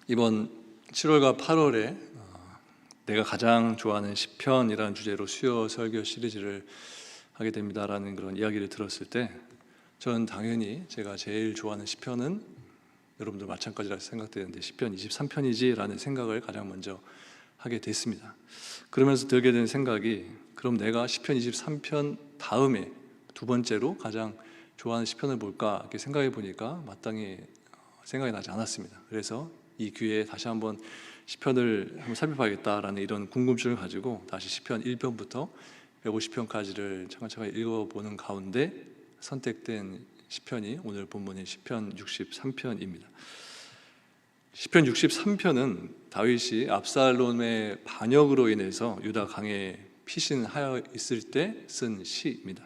이번 7월과 8월에 내가 가장 좋아하는 시편이라는 주제로 수요 설교 시리즈를 하게 됩니다라는 그런 이야기를 들었을 때 저는 당연히 제가 제일 좋아하는 시편은 여러분들 마찬가지라 생각되는데 시편 23편이지라는 생각을 가장 먼저 하게 됐습니다. 그러면서 들게 된 생각이, 그럼 내가 시편 23편 다음에 두 번째로 가장 좋아하는 시편을 볼까 이렇게 생각해 보니까 마땅히 생각이 나지 않았습니다. 그래서 이 기회에 다시 한번 시편을 한번 살펴봐야겠다라는 이런 궁금증을 가지고 다시 시편 1편부터 150편까지를 차근차근 읽어보는 가운데 선택된 시편이 오늘 본문인 시편 63편입니다. 시편 63편은 다윗이 압살롬의 반역으로 인해서 유다 강에 피신하여 있을 때 쓴 시입니다.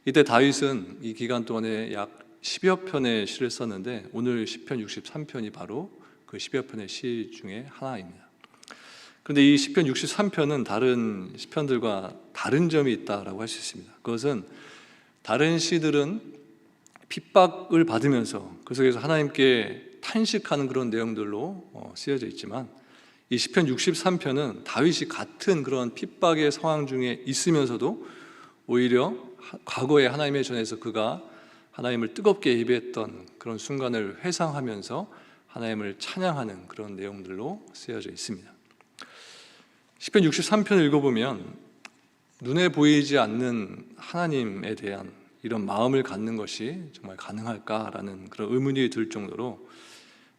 이때 다윗은 이 기간 동안에 약 10여 편의 시를 썼는데 오늘 시편 63편이 바로 그 10여 편의 시 중에 하나입니다. 그런데 이 시편 63편은 다른 시편들과 다른 점이 있다라고 할 수 있습니다. 그것은 다른 시들은 핍박을 받으면서 그 속에서 하나님께 탄식하는 그런 내용들로 쓰여져 있지만 이 시편 63편은 다윗이 같은 그런 핍박의 상황 중에 있으면서도 오히려 과거에 하나님의 전에서 그가 하나님을 뜨겁게 예배했던 그런 순간을 회상하면서 하나님을 찬양하는 그런 내용들로 쓰여져 있습니다. 시편 63편을 읽어보면 눈에 보이지 않는 하나님에 대한 이런 마음을 갖는 것이 정말 가능할까라는 그런 의문이 들 정도로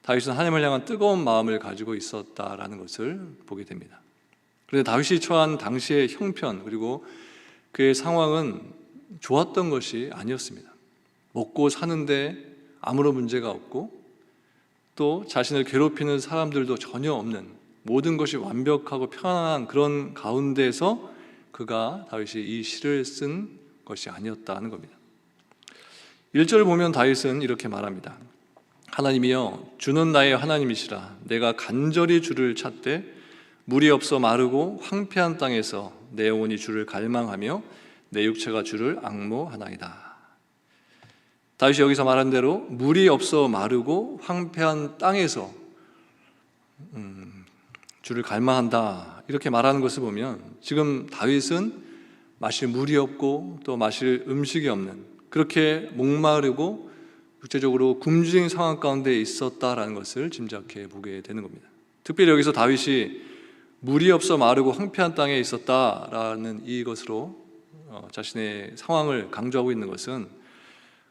다윗은 하나님을 향한 뜨거운 마음을 가지고 있었다라는 것을 보게 됩니다. 그런데 다윗이 처한 당시의 형편 그리고 그의 상황은 좋았던 것이 아니었습니다. 먹고 사는데 아무런 문제가 없고 또 자신을 괴롭히는 사람들도 전혀 없는, 모든 것이 완벽하고 편안한 그런 가운데서 다윗이 이 시를 쓴 것이 아니었다는 겁니다. 1절을 보면 다윗은 이렇게 말합니다. 하나님이여 주는 나의 하나님이시라. 내가 간절히 주를 찾되 물이 없어 마르고 황폐한 땅에서 내 영혼이 주를 갈망하며 내 육체가 주를 앙모하나이다. 다윗이 여기서 말한 대로 물이 없어 마르고 황폐한 땅에서 주를 갈망한다 이렇게 말하는 것을 보면 지금 다윗은 마실 물이 없고 또 마실 음식이 없는, 그렇게 목마르고 육체적으로 굶주린 상황 가운데 있었다라는 것을 짐작해 보게 되는 겁니다. 특별히 여기서 다윗이 물이 없어 마르고 황폐한 땅에 있었다라는 이것으로 자신의 상황을 강조하고 있는 것은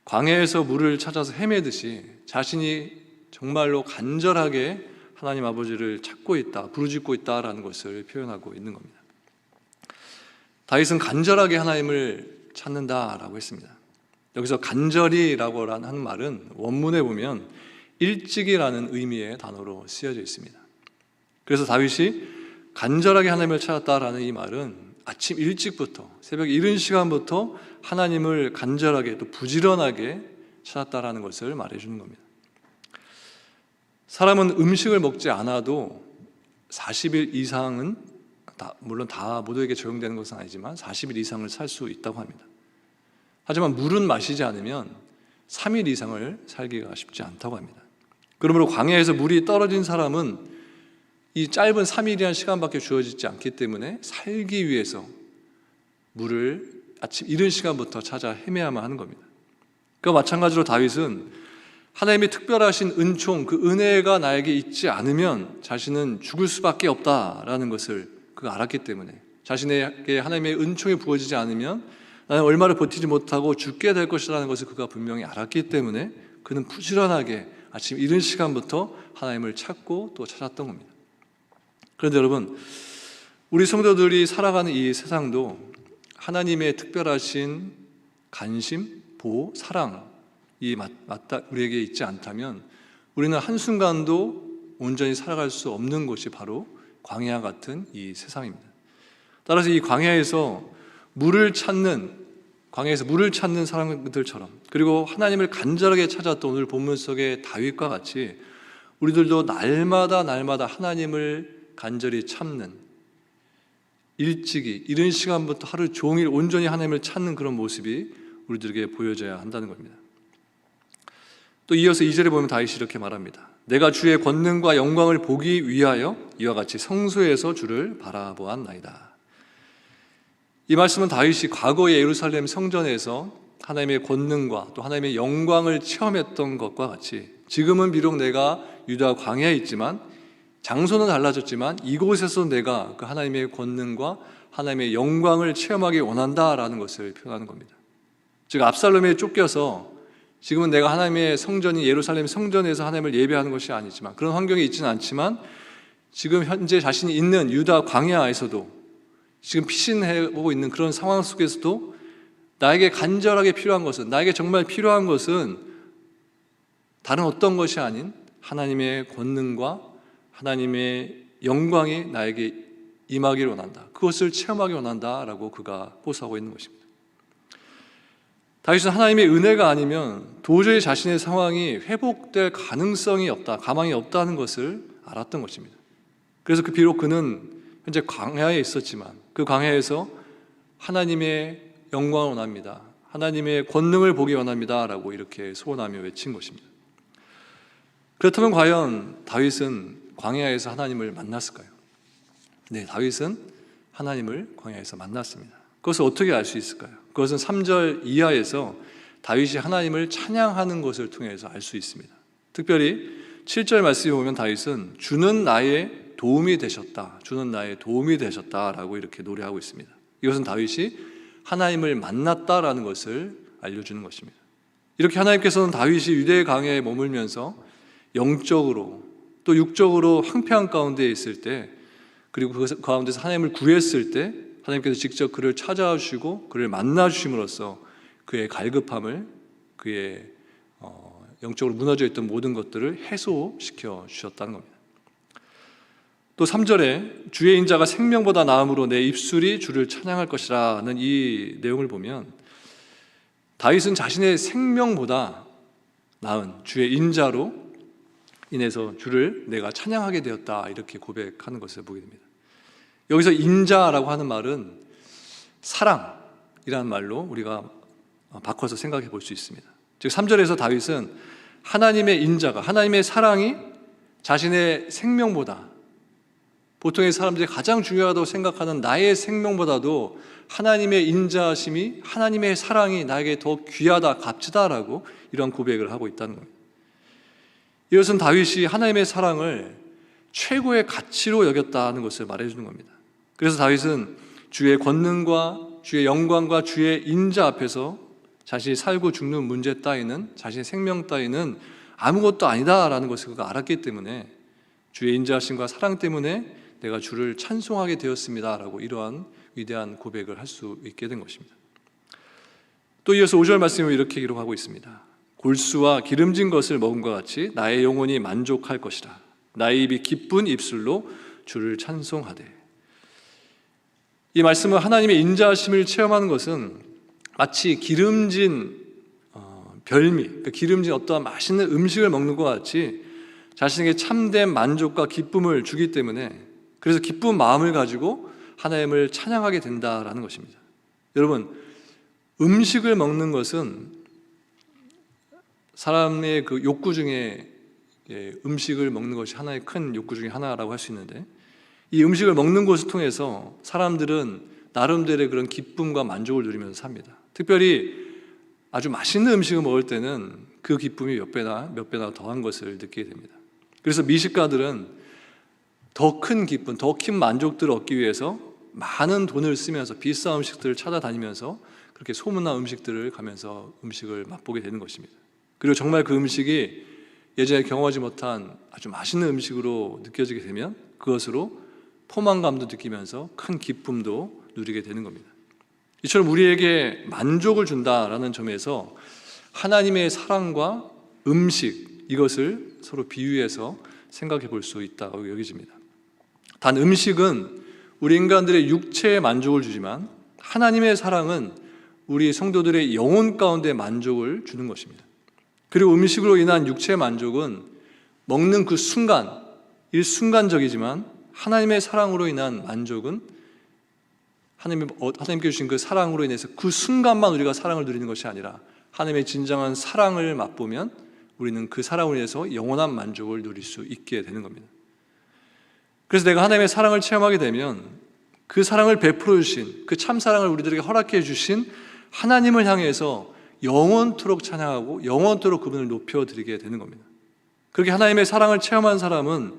광야에서 물을 찾아서 헤매듯이 자신이 정말로 간절하게 하나님 아버지를 찾고 있다, 부르짖고 있다라는 것을 표현하고 있는 겁니다. 다윗은 간절하게 하나님을 찾는다라고 했습니다. 여기서 간절히라고 하는 말은 원문에 보면 일찍이라는 의미의 단어로 쓰여져 있습니다. 그래서 다윗이 간절하게 하나님을 찾았다라는 이 말은 아침 일찍부터, 새벽 이른 시간부터 하나님을 간절하게 또 부지런하게 찾았다라는 것을 말해주는 겁니다. 사람은 음식을 먹지 않아도 40일 이상은, 물론 다 모두에게 적용되는 것은 아니지만 40일 이상을 살 수 있다고 합니다. 하지만 물은 마시지 않으면 3일 이상을 살기가 쉽지 않다고 합니다. 그러므로 광야에서 물이 떨어진 사람은 이 짧은 3일이라는 시간밖에 주어지지 않기 때문에 살기 위해서 물을 아침 이른 시간부터 찾아 헤매야만 하는 겁니다. 그와 마찬가지로 다윗은 하나님의 특별하신 은총, 그 은혜가 나에게 있지 않으면 자신은 죽을 수밖에 없다라는 것을 그가 알았기 때문에, 자신에게 하나님의 은총이 부어지지 않으면 나는 얼마를 버티지 못하고 죽게 될 것이라는 것을 그가 분명히 알았기 때문에 그는 부지런하게 아침 이른 시간부터 하나님을 찾고 또 찾았던 겁니다. 그런데 여러분, 우리 성도들이 살아가는 이 세상도 하나님의 특별하신 관심, 보호, 사랑이 우리에게 있지 않다면 우리는 한순간도 온전히 살아갈 수 없는 곳이 바로 광야 같은 이 세상입니다. 따라서 이 광야에서 물을 찾는 사람들처럼, 그리고 하나님을 간절하게 찾았던 오늘 본문 속의 다윗과 같이 우리들도 날마다 하나님을 간절히 참는, 일찍이 이른 시간부터 하루 종일 온전히 하나님을 찾는 그런 모습이 우리들에게 보여져야 한다는 겁니다. 또 이어서 2절에 보면 다윗이 이렇게 말합니다. 내가 주의 권능과 영광을 보기 위하여 이와 같이 성소에서 주를 바라보았나이다. 이 말씀은 다윗이 과거의 예루살렘 성전에서 하나님의 권능과 또 하나님의 영광을 체험했던 것과 같이 지금은 비록 내가 유다 광야에 있지만 장소는 달라졌지만 이곳에서 내가 그 하나님의 권능과 하나님의 영광을 체험하기 원한다라는 것을 표현하는 겁니다. 즉 압살롬에 쫓겨서 지금은 내가 하나님의 성전인 예루살렘 성전에서 하나님을 예배하는 것이 아니지만 그런 환경에 있지는 않지만 지금 현재 자신이 있는 유다 광야에서도 지금 피신하고 있는 그런 상황 속에서도 나에게 간절하게 필요한 것은, 나에게 정말 필요한 것은 다른 어떤 것이 아닌 하나님의 권능과 하나님의 영광이 나에게 임하기를 원한다. 그것을 체험하기 원한다라고 그가 호소하고 있는 것입니다. 다윗은 하나님의 은혜가 아니면 도저히 자신의 상황이 회복될 가능성이 없다, 가망이 없다는 것을 알았던 것입니다. 그래서 비록 그는 현재 광야에 있었지만 그 광야에서 하나님의 영광을 원합니다, 하나님의 권능을 보기 원합니다 라고 이렇게 소원하며 외친 것입니다. 그렇다면 과연 다윗은 광야에서 하나님을 만났을까요? 네, 다윗은 하나님을 광야에서 만났습니다. 그것을 어떻게 알 수 있을까요? 그것은 3절 이하에서 다윗이 하나님을 찬양하는 것을 통해서 알 수 있습니다. 특별히 7절 말씀에 보면 다윗은 주는 나의 도움이 되셨다, 주는 나의 도움이 되셨다라고 이렇게 노래하고 있습니다. 이것은 다윗이 하나님을 만났다라는 것을 알려주는 것입니다. 이렇게 하나님께서는 다윗이 유대 광야에 머물면서 영적으로 또 육적으로 황폐한 가운데 있을 때, 그리고 그 가운데서 하나님을 구했을 때 하나님께서 직접 그를 찾아와 주시고 그를 만나 주심으로써 그의 갈급함을, 그의 영적으로 무너져 있던 모든 것들을 해소시켜 주셨다는 겁니다. 또 3절에 주의 인자가 생명보다 나음으로 내 입술이 주를 찬양할 것이라는 이 내용을 보면 다윗은 자신의 생명보다 나은 주의 인자로 인해서 주를 내가 찬양하게 되었다, 이렇게 고백하는 것을 보게 됩니다. 여기서 인자라고 하는 말은 사랑이라는 말로 우리가 바꿔서 생각해 볼 수 있습니다. 즉 3절에서 다윗은 하나님의 인자가, 하나님의 사랑이 자신의 생명보다, 보통의 사람들이 가장 중요하다고 생각하는 나의 생명보다도 하나님의 인자심이, 하나님의 사랑이 나에게 더 귀하다, 값지다라고 이런 고백을 하고 있다는 겁니다. 이것은 다윗이 하나님의 사랑을 최고의 가치로 여겼다는 것을 말해주는 겁니다. 그래서 다윗은 주의 권능과 주의 영광과 주의 인자 앞에서 자신이 살고 죽는 문제 따위는, 자신의 생명 따위는 아무것도 아니다라는 것을 그가 알았기 때문에 주의 인자하심과 사랑 때문에 내가 주를 찬송하게 되었습니다라고 이러한 위대한 고백을 할 수 있게 된 것입니다. 또 이어서 5절 말씀을 이렇게 기록하고 있습니다. 골수와 기름진 것을 먹음과 같이 나의 영혼이 만족할 것이라. 나의 입이 기쁜 입술로 주를 찬송하되. 이 말씀은 하나님의 인자하심을 체험하는 것은 마치 기름진 별미, 기름진 어떠한 맛있는 음식을 먹는 것 같이 자신에게 참된 만족과 기쁨을 주기 때문에, 그래서 기쁜 마음을 가지고 하나님을 찬양하게 된다라는 것입니다. 여러분, 음식을 먹는 것은 사람의 그 욕구 중에 음식을 먹는 것이 하나의 큰 욕구 중에 하나라고 할 수 있는데, 이 음식을 먹는 것을 통해서 사람들은 나름대로의 그런 기쁨과 만족을 누리면서 삽니다. 특별히 아주 맛있는 음식을 먹을 때는 그 기쁨이 몇 배나 더한 것을 느끼게 됩니다. 그래서 미식가들은 더 큰 기쁨, 더 큰 만족들을 얻기 위해서 많은 돈을 쓰면서 비싼 음식들을 찾아다니면서 그렇게 소문난 음식들을 가면서 음식을 맛보게 되는 것입니다. 그리고 정말 그 음식이 예전에 경험하지 못한 아주 맛있는 음식으로 느껴지게 되면 그것으로 포만감도 느끼면서 큰 기쁨도 누리게 되는 겁니다. 이처럼 우리에게 만족을 준다라는 점에서 하나님의 사랑과 음식, 이것을 서로 비유해서 생각해 볼 수 있다고 여겨집니다. 단 음식은 우리 인간들의 육체에 만족을 주지만 하나님의 사랑은 우리 성도들의 영혼 가운데 만족을 주는 것입니다. 그리고 음식으로 인한 육체의 만족은 먹는 그 순간, 일순간적이지만 하나님의 사랑으로 인한 만족은 하나님께 주신 그 사랑으로 인해서 그 순간만 우리가 사랑을 누리는 것이 아니라 하나님의 진정한 사랑을 맛보면 우리는 그 사랑으로 인해서 영원한 만족을 누릴 수 있게 되는 겁니다. 그래서 내가 하나님의 사랑을 체험하게 되면 그 사랑을 베풀어 주신, 그 참사랑을 우리들에게 허락해 주신 하나님을 향해서 영원토록 찬양하고 영원토록 그분을 높여드리게 되는 겁니다. 그렇게 하나님의 사랑을 체험한 사람은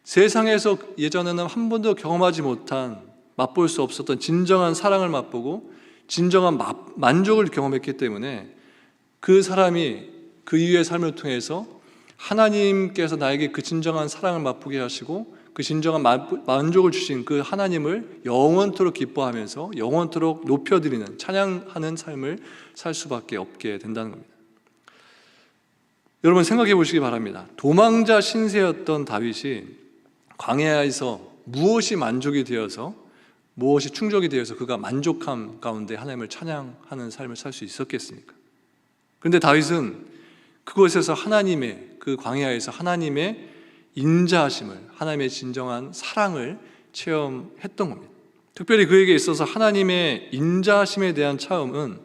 세상에서 예전에는 한 번도 경험하지 못한, 맛볼 수 없었던 진정한 사랑을 맛보고 진정한 만족을 경험했기 때문에 그 사람이 그 이후의 삶을 통해서 하나님께서 나에게 그 진정한 사랑을 맛보게 하시고 그 진정한 만족을 주신 그 하나님을 영원토록 기뻐하면서 영원토록 높여드리는, 찬양하는 삶을 살 수밖에 없게 된다는 겁니다. 여러분 생각해 보시기 바랍니다. 도망자 신세였던 다윗이 광야에서 무엇이 만족이 되어서, 무엇이 충족이 되어서 그가 만족함 가운데 하나님을 찬양하는 삶을 살 수 있었겠습니까? 그런데 다윗은 그곳에서 하나님의, 그 광야에서 하나님의 인자하심을, 하나님의 진정한 사랑을 체험했던 겁니다. 특별히 그에게 있어서 하나님의 인자하심에 대한 체험은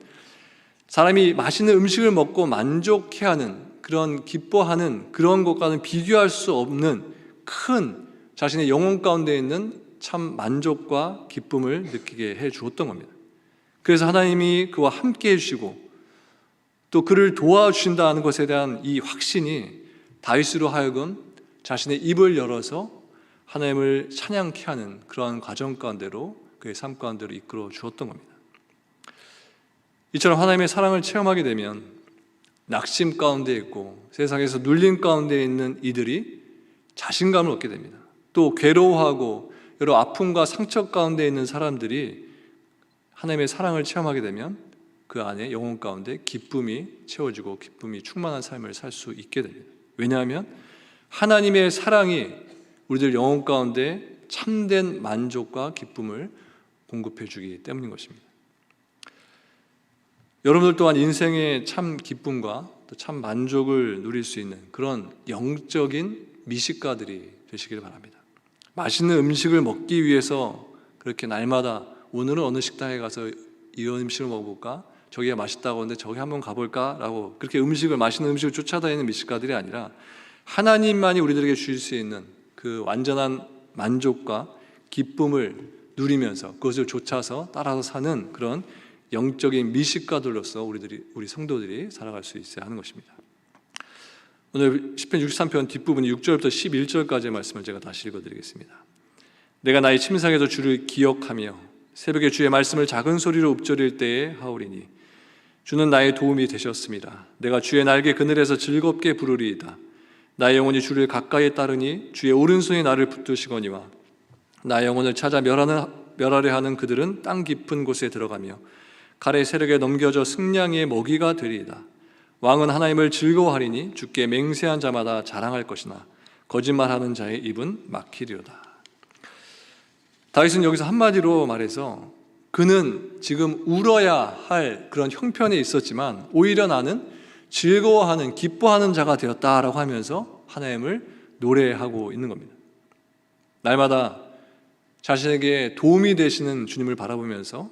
사람이 맛있는 음식을 먹고 만족해하는, 그런 기뻐하는 그런 것과는 비교할 수 없는 큰 자신의 영혼 가운데 있는 참 만족과 기쁨을 느끼게 해 주었던 겁니다. 그래서 하나님이 그와 함께 해주시고 또 그를 도와주신다는 것에 대한 이 확신이 다윗으로 하여금 자신의 입을 열어서 하나님을 찬양케 하는 그러한 과정 가운데로, 그의 삶 가운데로 이끌어 주었던 겁니다. 이처럼 하나님의 사랑을 체험하게 되면 낙심 가운데 있고 세상에서 눌림 가운데 있는 이들이 자신감을 얻게 됩니다. 또 괴로워하고 여러 아픔과 상처 가운데 있는 사람들이 하나님의 사랑을 체험하게 되면 그 안에 영혼 가운데 기쁨이 채워지고 기쁨이 충만한 삶을 살 수 있게 됩니다. 왜냐하면 하나님의 사랑이 우리들 영혼 가운데 참된 만족과 기쁨을 공급해 주기 때문인 것입니다. 여러분들 또한 인생의 참 기쁨과 또 참 만족을 누릴 수 있는 그런 영적인 미식가들이 되시길 바랍니다. 맛있는 음식을 먹기 위해서 그렇게 날마다 오늘은 어느 식당에 가서 이런 음식을 먹어볼까? 저기가 맛있다고 하는데 저기 한번 가볼까? 라고 그렇게 맛있는 음식을 쫓아다니는 미식가들이 아니라 하나님만이 우리들에게 주실 수 있는 그 완전한 만족과 기쁨을 누리면서 그것을 좇아서 따라서 사는 그런 영적인 미식가들로서 우리 성도들이 살아갈 수 있어야 하는 것입니다. 오늘 시편 63편 뒷부분 6절부터 11절까지의 말씀을 제가 다시 읽어드리겠습니다. 내가 나의 침상에서 주를 기억하며 새벽에 주의 말씀을 작은 소리로 읊조릴 때에 하오리니 주는 나의 도움이 되셨습니다. 내가 주의 날개 그늘에서 즐겁게 부르리이다. 나의 영혼이 주를 가까이 따르니 주의 오른손이 나를 붙드시거니와 나의 영혼을 찾아 멸하려 하는 그들은 땅 깊은 곳에 들어가며 칼의 세력에 넘겨져 승냥이의 먹이가 되리이다. 왕은 하나님을 즐거워하리니 주께 맹세한 자마다 자랑할 것이나 거짓말하는 자의 입은 막히리로다. 다윗은 여기서 한마디로 말해서 그는 지금 울어야 할 그런 형편에 있었지만 오히려 나는 즐거워하는, 기뻐하는 자가 되었다라고 하면서 하나님을 노래하고 있는 겁니다. 날마다 자신에게 도움이 되시는 주님을 바라보면서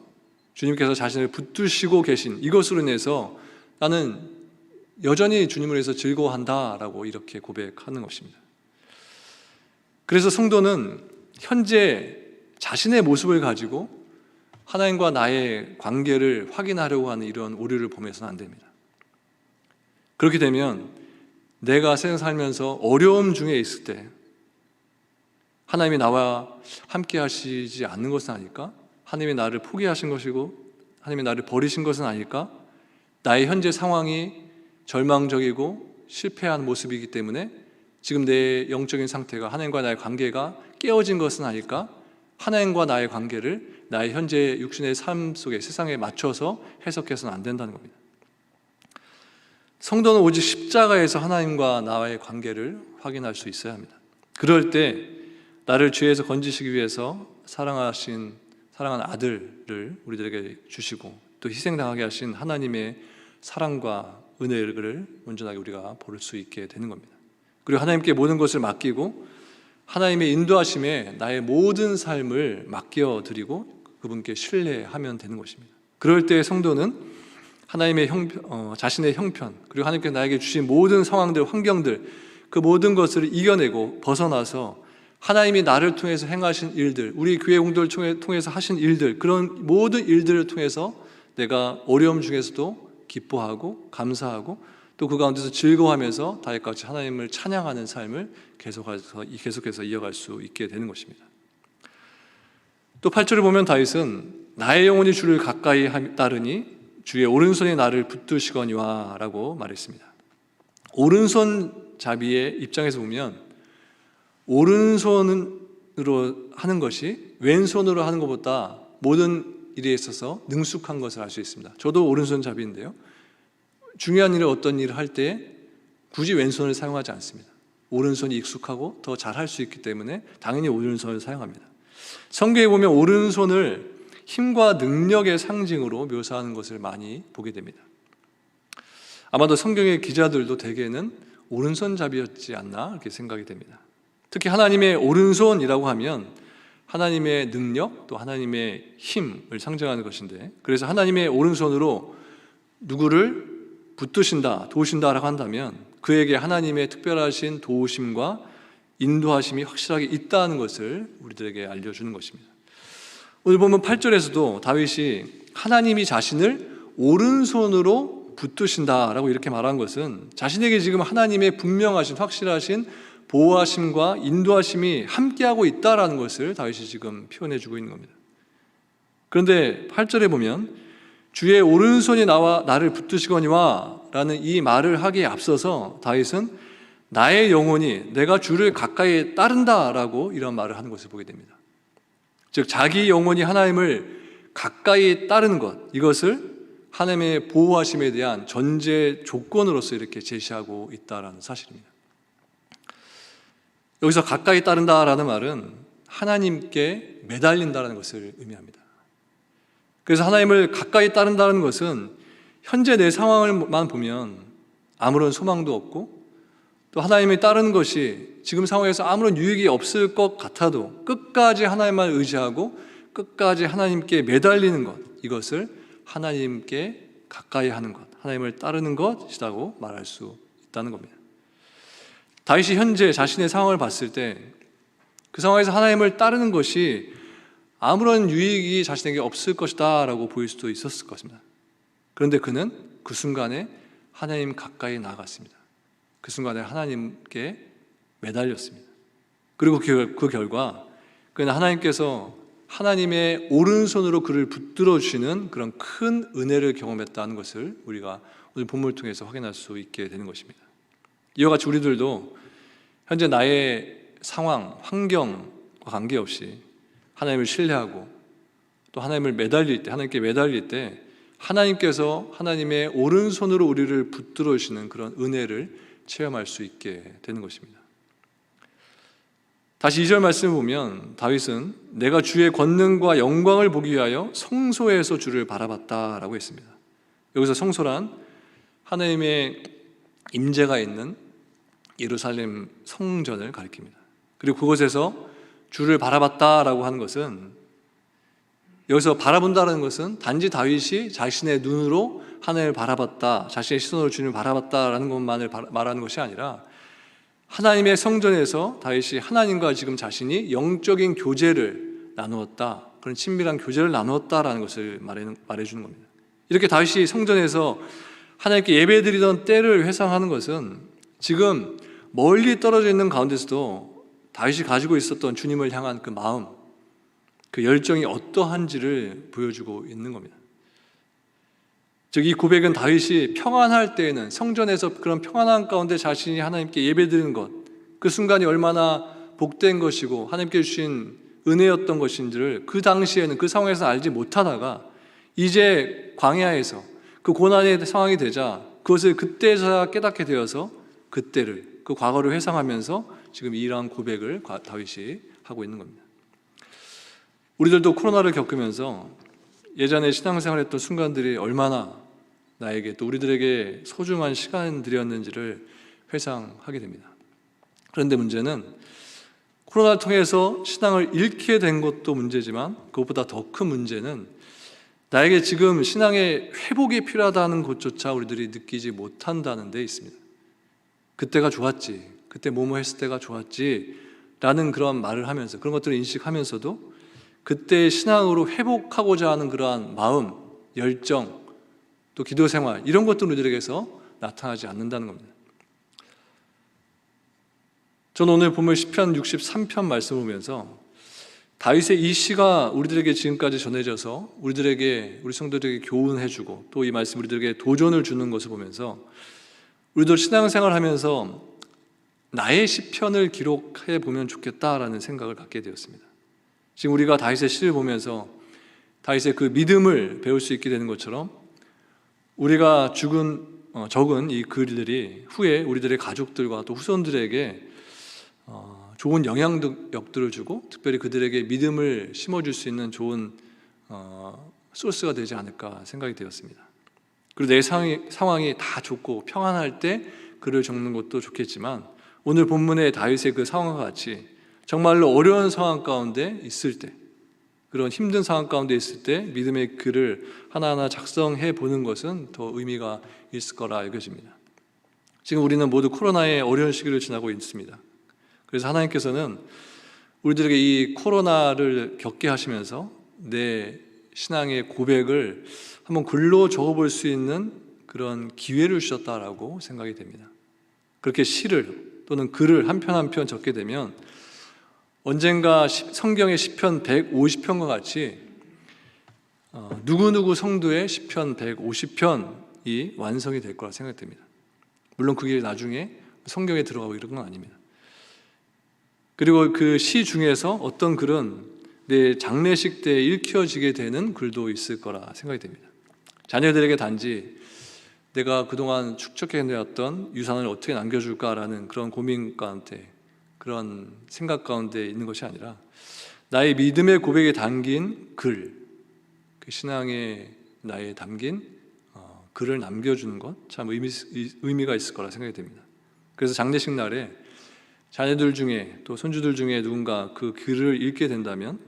주님께서 자신을 붙드시고 계신 이것으로 인해서 나는 여전히 주님을 위해서 즐거워한다라고 이렇게 고백하는 것입니다. 그래서 성도는 현재 자신의 모습을 가지고 하나님과 나의 관계를 확인하려고 하는 이런 오류를 범해서는 안 됩니다. 그렇게 되면 내가 세상 살면서 어려움 중에 있을 때 하나님이 나와 함께 하시지 않는 것은 아닐까? 하나님이 나를 포기하신 것이고 하나님이 나를 버리신 것은 아닐까? 나의 현재 상황이 절망적이고 실패한 모습이기 때문에 지금 내 영적인 상태가, 하나님과 나의 관계가 깨어진 것은 아닐까? 하나님과 나의 관계를 나의 현재 육신의 삶 속에 세상에 맞춰서 해석해서는 안 된다는 겁니다. 성도는 오직 십자가에서 하나님과 나의 관계를 확인할 수 있어야 합니다. 그럴 때 나를 죄에서 건지시기 위해서 사랑한 아들을 우리들에게 주시고 또 희생당하게 하신 하나님의 사랑과 은혜를 온전하게 우리가 볼 수 있게 되는 겁니다. 그리고 하나님께 모든 것을 맡기고 하나님의 인도하심에 나의 모든 삶을 맡겨드리고 그분께 신뢰하면 되는 것입니다. 그럴 때 성도는 하나님의 자신의 형편, 그리고 하나님께서 나에게 주신 모든 상황들, 환경들, 그 모든 것을 이겨내고 벗어나서 하나님이 나를 통해서 행하신 일들, 우리 교회 공동을 통해서 하신 일들, 그런 모든 일들을 통해서 내가 어려움 중에서도 기뻐하고 감사하고 또 그 가운데서 즐거워하면서 다윗같이 하나님을 찬양하는 삶을 계속해서 이어갈 수 있게 되는 것입니다. 또 8절을 보면 다윗은 나의 영혼이 주를 가까이 따르니 주의 오른손이 나를 붙드시거니와 라고 말했습니다. 오른손잡이의 입장에서 보면 오른손으로 하는 것이 왼손으로 하는 것보다 모든 일에 있어서 능숙한 것을 알 수 있습니다. 저도 오른손잡이인데요, 중요한 일을 어떤 일을 할 때 굳이 왼손을 사용하지 않습니다. 오른손이 익숙하고 더 잘할 수 있기 때문에 당연히 오른손을 사용합니다. 성경에 보면 오른손을 힘과 능력의 상징으로 묘사하는 것을 많이 보게 됩니다. 아마도 성경의 기자들도 대개는 오른손잡이였지 않나 이렇게 생각이 됩니다. 특히 하나님의 오른손이라고 하면 하나님의 능력 또 하나님의 힘을 상징하는 것인데, 그래서 하나님의 오른손으로 누구를 붙드신다, 도우신다라고 한다면 그에게 하나님의 특별하신 도우심과 인도하심이 확실하게 있다는 것을 우리들에게 알려주는 것입니다. 오늘 보면 8절에서도 다윗이 하나님이 자신을 오른손으로 붙드신다라고 이렇게 말한 것은 자신에게 지금 하나님의 분명하신 확실하신 보호하심과 인도하심이 함께하고 있다라는 것을 다윗이 지금 표현해주고 있는 겁니다. 그런데 8절에 보면 주의 오른손이 나를 붙드시거니와 라는 이 말을 하기에 앞서서 다윗은 나의 영혼이 내가 주를 가까이 따른다라고 이런 말을 하는 것을 보게 됩니다. 즉 자기 영혼이 하나님을 가까이 따르는 것, 이것을 하나님의 보호하심에 대한 전제 조건으로서 이렇게 제시하고 있다는 사실입니다. 여기서 가까이 따른다라는 말은 하나님께 매달린다는 것을 의미합니다. 그래서 하나님을 가까이 따른다는 것은 현재 내 상황을만 보면 아무런 소망도 없고 또 하나님을 따르는 것이 지금 상황에서 아무런 유익이 없을 것 같아도 끝까지 하나님만 의지하고 끝까지 하나님께 매달리는 것, 이것을 하나님께 가까이 하는 것, 하나님을 따르는 것이라고 말할 수 있다는 겁니다. 다윗이 현재 자신의 상황을 봤을 때 그 상황에서 하나님을 따르는 것이 아무런 유익이 자신에게 없을 것이다 라고 보일 수도 있었을 것입니다. 그런데 그는 그 순간에 하나님 가까이 나아갔습니다. 그 순간에 하나님께 매달렸습니다. 그리고 그 결과 그는 하나님께서 하나님의 오른손으로 그를 붙들어 주시는 그런 큰 은혜를 경험했다는 것을 우리가 오늘 본문을 통해서 확인할 수 있게 되는 것입니다. 이와 같이 우리들도 현재 나의 상황, 환경과 관계없이 하나님을 신뢰하고 또 하나님을 매달릴 때, 하나님께 매달릴 때 하나님께서 하나님의 오른손으로 우리를 붙들어 주시는 그런 은혜를 체험할 수 있게 되는 것입니다. 다시 2절 말씀을 보면 다윗은 내가 주의 권능과 영광을 보기 위하여 성소에서 주를 바라봤다라고 했습니다. 여기서 성소란 하나님의 임재가 있는 예루살렘 성전을 가리킵니다. 그리고 그곳에서 주를 바라봤다라고 하는 것은, 여기서 바라본다는 것은 단지 다윗이 자신의 눈으로 하나님을 바라봤다, 자신의 시선으로 주님을 바라봤다라는 것만을 말하는 것이 아니라 하나님의 성전에서 다윗이 하나님과 지금 자신이 영적인 교제를 나누었다, 그런 친밀한 교제를 나누었다라는 것을 말해주는 겁니다. 이렇게 다윗이 성전에서 하나님께 예배드리던 때를 회상하는 것은 지금 멀리 떨어져 있는 가운데서도 다윗이 가지고 있었던 주님을 향한 그 마음, 그 열정이 어떠한지를 보여주고 있는 겁니다. 즉 이 고백은 다윗이 평안할 때에는 성전에서 그런 평안한 가운데 자신이 하나님께 예배드리는 것, 그 순간이 얼마나 복된 것이고 하나님께 주신 은혜였던 것인지를 그 당시에는 그 상황에서 알지 못하다가 이제 광야에서 그 고난의 상황이 되자 그것을 그때서야 깨닫게 되어서 그때를, 그 과거를 회상하면서 지금 이러한 고백을 다윗이 하고 있는 겁니다. 우리들도 코로나를 겪으면서 예전에 신앙생활했던 순간들이 얼마나 나에게 또 우리들에게 소중한 시간들이었는지를 회상하게 됩니다. 그런데 문제는 코로나를 통해서 신앙을 잃게 된 것도 문제지만 그것보다 더 큰 문제는 나에게 지금 신앙의 회복이 필요하다는 것조차 우리들이 느끼지 못한다는 데 있습니다. 그때가 좋았지, 그때 뭐뭐 했을 때가 좋았지 라는 그런 말을 하면서, 그런 것들을 인식하면서도 그때 신앙으로 회복하고자 하는 그러한 마음, 열정, 또 기도 생활, 이런 것도 우리들에게서 나타나지 않는다는 겁니다. 저는 오늘 본문 시편 63편 말씀을 보면서 다윗의 이 시가 우리들에게 지금까지 전해져서 우리 성도들에게 교훈해주고 또 이 말씀 우리들에게 도전을 주는 것을 보면서 우리도 신앙생활을 하면서 나의 시편을 기록해 보면 좋겠다라는 생각을 갖게 되었습니다. 지금 우리가 다윗의 시를 보면서 다윗의 그 믿음을 배울 수 있게 되는 것처럼 우리가 적은 이 글들이 후에 우리들의 가족들과 또 후손들에게 좋은 영향력들을 주고 특별히 그들에게 믿음을 심어줄 수 있는 좋은 소스가 되지 않을까 생각이 되었습니다. 그리고 내 상황이 다 좋고 평안할 때 글을 적는 것도 좋겠지만 오늘 본문의 다윗의 그 상황과 같이 정말로 어려운 상황 가운데 있을 때, 그런 힘든 상황 가운데 있을 때 믿음의 글을 하나하나 작성해 보는 것은 더 의미가 있을 거라 여겨집니다. 지금 우리는 모두 코로나의 어려운 시기를 지나고 있습니다. 그래서 하나님께서는 우리들에게 이 코로나를 겪게 하시면서 내 신앙의 고백을 한번 글로 적어볼 수 있는 그런 기회를 주셨다라고 생각이 됩니다. 그렇게 시를 또는 글을 한 편 한 편 적게 되면 언젠가 성경의 시편 150편과 같이 누구누구 성도의 시편 150편이 완성이 될 거라 생각됩니다. 물론 그게 나중에 성경에 들어가고 이런 건 아닙니다. 그리고 그 시 중에서 어떤 글은 내 장례식 때 읽혀지게 되는 글도 있을 거라 생각이 됩니다. 자녀들에게 단지 내가 그동안 축적해내었던 유산을 어떻게 남겨줄까라는 그런 고민 가운데, 그런 생각 가운데 있는 것이 아니라 나의 믿음의 고백에 담긴 글, 그 신앙에 나에 담긴 글을 남겨주는 것 참 의미가 있을 거라 생각이 됩니다. 그래서 장례식 날에 자녀들 중에 또 손주들 중에 누군가 그 글을 읽게 된다면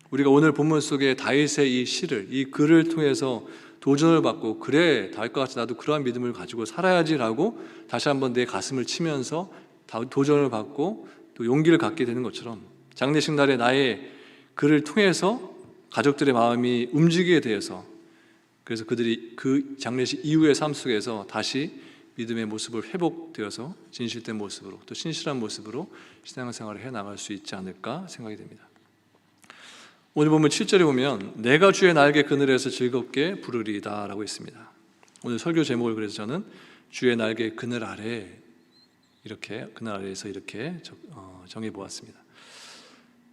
우리가 오늘 본문 속에 다윗의 이 시를, 이 글을 통해서 도전을 받고 그래 다윗과 같이 나도 그러한 믿음을 가지고 살아야지라고 다시 한번 내 가슴을 치면서 도전을 받고 또 용기를 갖게 되는 것처럼 장례식 날에 나의 글을 통해서 가족들의 마음이 움직이게 되어서 그래서 그들이 그 장례식 이후의 삶 속에서 다시 믿음의 모습을 회복되어서 진실된 모습으로 또 신실한 모습으로 신앙생활을 해나갈 수 있지 않을까 생각이 됩니다. 오늘 보면 7절에 보면 내가 주의 날개 그늘에서 즐겁게 부르리이다 라고 했습니다. 오늘 설교 제목을 그래서 저는 주의 날개 그늘 아래 그늘 아래에서 이렇게 정해보았습니다.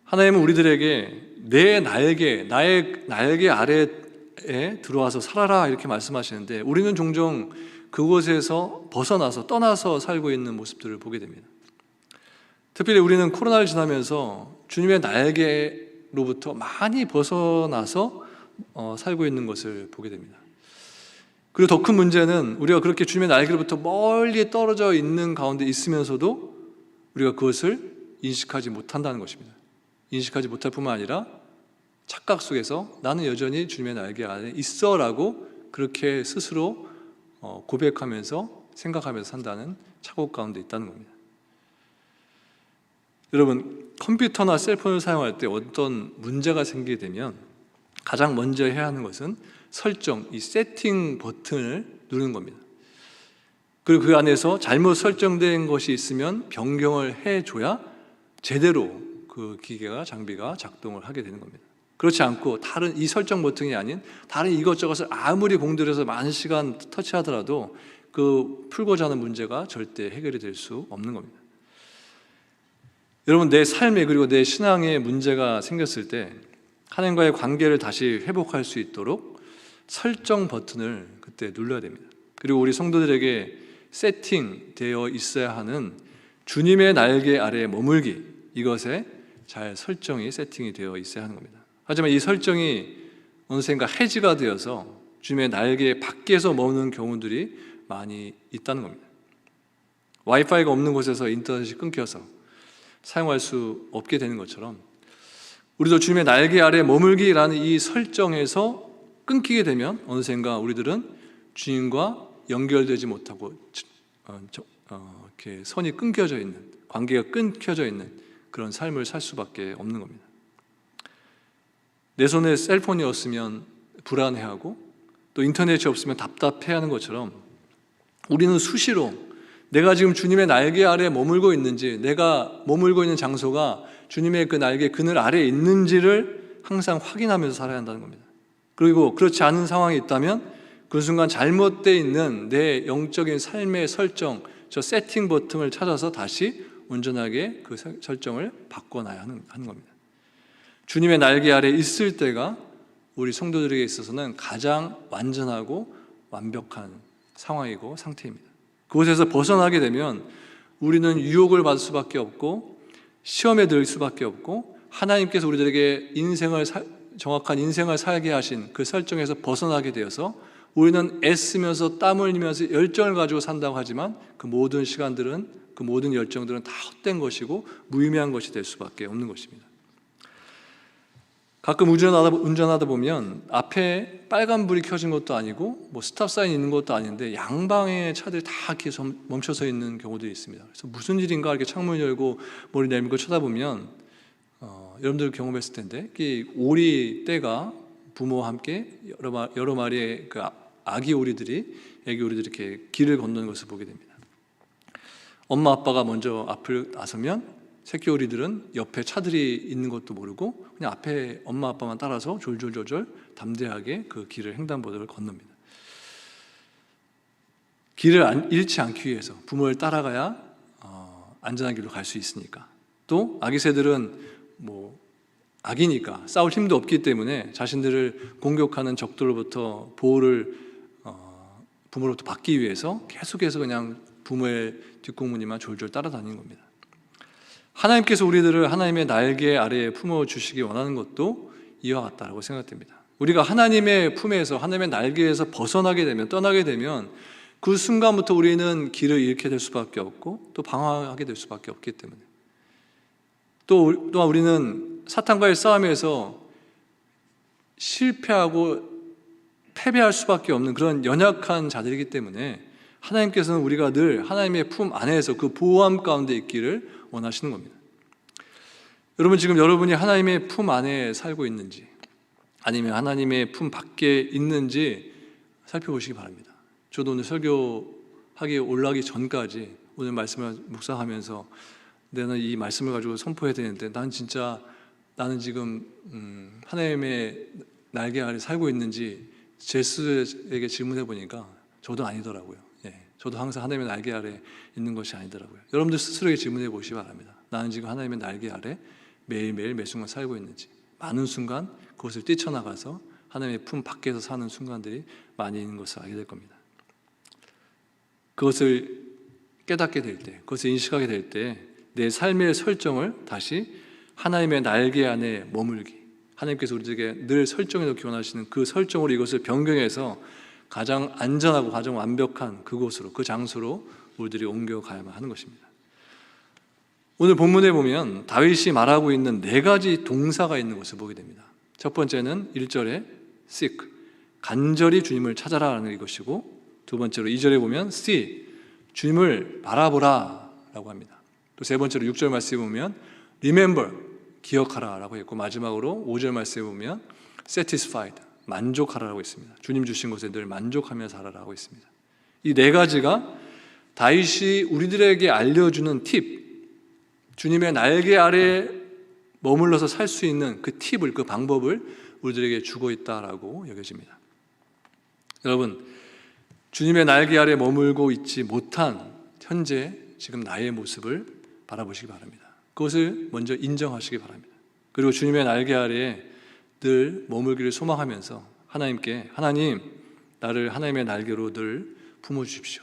하나님은 우리들에게 내 날개, 나의 날개 아래에 들어와서 살아라 이렇게 말씀하시는데 우리는 종종 그곳에서 벗어나서 떠나서 살고 있는 모습들을 보게 됩니다. 특별히 우리는 코로나를 지나면서 주님의 날개로부터 많이 벗어나서 살고 있는 것을 보게 됩니다. 그리고 더 큰 문제는 우리가 그렇게 주님의 날개로부터 멀리 떨어져 있는 가운데 있으면서도 우리가 그것을 인식하지 못한다는 것입니다. 인식하지 못할 뿐만 아니라 착각 속에서 나는 여전히 주님의 날개 안에 있어라고 그렇게 스스로 고백하면서 생각하면서 산다는 착오 가운데 있다는 겁니다. 여러분, 컴퓨터나 셀폰을 사용할 때 어떤 문제가 생기게 되면 가장 먼저 해야 하는 것은 설정, 이 세팅 버튼을 누르는 겁니다. 그리고 그 안에서 잘못 설정된 것이 있으면 변경을 해줘야 제대로 그 기계가, 장비가 작동을 하게 되는 겁니다. 그렇지 않고 다른 이 설정 버튼이 아닌 다른 이것저것을 아무리 공들여서 많은 시간 터치하더라도 그 풀고자 하는 문제가 절대 해결이 될 수 없는 겁니다. 여러분, 내 삶에 그리고 내 신앙에 문제가 생겼을 때 하나님과의 관계를 다시 회복할 수 있도록 설정 버튼을 그때 눌러야 됩니다. 그리고 우리 성도들에게 세팅되어 있어야 하는 주님의 날개 아래에 머물기, 이것에 잘 설정이 세팅이 되어 있어야 하는 겁니다. 하지만 이 설정이 어느샌가 해지가 되어서 주님의 날개 밖에서 머무는 경우들이 많이 있다는 겁니다. 와이파이가 없는 곳에서 인터넷이 끊겨서 사용할 수 없게 되는 것처럼 우리도 주님의 날개 아래 머물기라는 이 설정에서 끊기게 되면 어느샌가 우리들은 주님과 연결되지 못하고 이렇게 선이 끊겨져 있는, 관계가 끊겨져 있는 그런 삶을 살 수밖에 없는 겁니다. 내 손에 셀폰이 없으면 불안해하고 또 인터넷이 없으면 답답해하는 것처럼 우리는 수시로 내가 지금 주님의 날개 아래 머물고 있는지, 내가 머물고 있는 장소가 주님의 그 날개 그늘 아래에 있는지를 항상 확인하면서 살아야 한다는 겁니다. 그리고 그렇지 않은 상황이 있다면 그 순간 잘못되어 있는 내 영적인 삶의 설정, 저 세팅 버튼을 찾아서 다시 온전하게 그 설정을 바꿔놔야 하는 겁니다. 주님의 날개 아래 있을 때가 우리 성도들에게 있어서는 가장 완전하고 완벽한 상황이고 상태입니다. 그곳에서 벗어나게 되면 우리는 유혹을 받을 수밖에 없고 시험에 들 수밖에 없고 하나님께서 우리들에게 정확한 인생을 살게 하신 그 설정에서 벗어나게 되어서 우리는 애쓰면서 땀 흘리면서 열정을 가지고 산다고 하지만 그 모든 시간들은, 그 모든 열정들은 다 헛된 것이고 무의미한 것이 될 수밖에 없는 것입니다. 가끔 운전하다 보면 앞에 빨간불이 켜진 것도 아니고 뭐 스탑 사인 있는 것도 아닌데 양방의 차들이 다 이렇게 멈춰서 있는 경우들이 있습니다. 그래서 무슨 일인가 이렇게 창문 열고 머리 내밀고 쳐다보면 여러분들 경험했을 텐데 오리 떼가 부모와 함께 여러 마리의 그 애기 오리들이 이렇게 길을 건너는 것을 보게 됩니다. 엄마 아빠가 먼저 앞을 나서면 새끼 오리들은 옆에 차들이 있는 것도 모르고 그냥 앞에 엄마 아빠만 따라서 졸졸졸 담대하게 그 길을 횡단보도를 건넙니다. 길을 잃지 않기 위해서 부모를 따라가야 안전한 길로 갈 수 있으니까. 또 아기 새들은 아기니까 싸울 힘도 없기 때문에 자신들을 공격하는 적들로부터 보호를 부모로부터 받기 위해서 계속해서 그냥 부모의 뒷공무니만 졸졸 따라다니는 겁니다. 하나님께서 우리들을 하나님의 날개 아래에 품어주시기 원하는 것도 이와 같다고 생각됩니다. 우리가 하나님의 품에서, 하나님의 날개에서 벗어나게 되면, 떠나게 되면 그 순간부터 우리는 길을 잃게 될 수밖에 없고 또 방황하게 될 수밖에 없기 때문에, 또한 우리는 사탄과의 싸움에서 실패하고 패배할 수밖에 없는 그런 연약한 자들이기 때문에 하나님께서는 우리가 늘 하나님의 품 안에서 그 보호함 가운데 있기를 원하시는 겁니다. 여러분, 지금 여러분이 하나님의 품 안에 살고 있는지 아니면 하나님의 품 밖에 있는지 살펴보시기 바랍니다. 저도 오늘 설교하기 올라가기 전까지 오늘 말씀을 묵상하면서 내가 이 말씀을 가지고 선포해야 되는데 나는 지금 하나님의 날개 아래 살고 있는지 제 스스로에게 질문해 보니까 저도 아니더라고요. 저도 항상 하나님의 날개 아래 있는 것이 아니더라고요. 여러분들 스스로에게 질문해 보시기 바랍니다. 나는 지금 하나님의 날개 아래 매일매일 매 순간 살고 있는지. 많은 순간 그것을 뛰쳐나가서 하나님의 품 밖에서 사는 순간들이 많이 있는 것을 알게 될 겁니다. 그것을 깨닫게 될 때, 그것을 인식하게 될 때 내 삶의 설정을 다시 하나님의 날개 안에 머물기, 하나님께서 우리에게 늘 설정해 놓기 원하시는 그 설정으로 이것을 변경해서 가장 안전하고 가장 완벽한 그곳으로, 그 장소로 우리들이 옮겨가야만 하는 것입니다. 오늘 본문에 보면 다윗이 말하고 있는 4가지 동사가 있는 것을 보게 됩니다. 첫 번째는 1절에 seek, 간절히 주님을 찾아라라는 이것이고, 두 번째로 2절에 보면 see, 주님을 바라보라 라고 합니다. 또 세 번째로 6절 말씀에 보면 remember, 기억하라 라고 했고, 마지막으로 5절 말씀에 보면 satisfied, 만족하라고 있습니다. 주님 주신 것에 늘 만족하며 살아라고 있습니다. 이 4가지가 다윗이 우리들에게 알려주는 팁, 주님의 날개 아래에 머물러서 살 수 있는 그 팁을, 그 방법을 우리들에게 주고 있다라고 여겨집니다. 여러분, 주님의 날개 아래에 머물고 있지 못한 현재 지금 나의 모습을 바라보시기 바랍니다. 그것을 먼저 인정하시기 바랍니다. 그리고 주님의 날개 아래에 늘 머물기를 소망하면서 하나님께, 하나님, 나를 하나님의 날개로 늘 품어주십시오.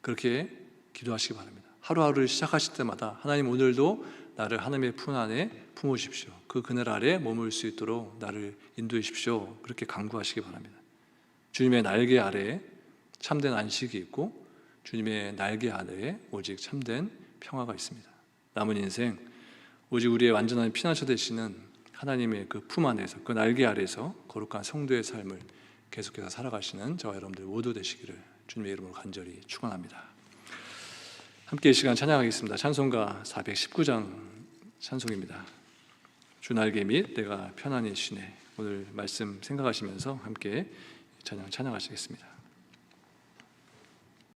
그렇게 기도하시기 바랍니다. 하루하루를 시작하실 때마다 하나님, 오늘도 나를 하나님의 품 안에 품으십시오. 그 그늘 아래 머물 수 있도록 나를 인도해 주십시오. 그렇게 간구하시기 바랍니다. 주님의 날개 아래에 참된 안식이 있고 주님의 날개 아래에 오직 참된 평화가 있습니다. 남은 인생 오직 우리의 완전한 피난처 되시는 하나님의 그 품 안에서, 그 날개 아래서 거룩한 성도의 삶을 계속해서 살아가시는 저와 여러분들 모두 되시기를 주님의 이름으로 간절히 축원합니다. 함께 이 시간 찬양하겠습니다. 찬송가 419장 찬송입니다. 주 날개 및 내가 편안히 쉬네. 오늘 말씀 생각하시면서 함께 찬양하시겠습니다.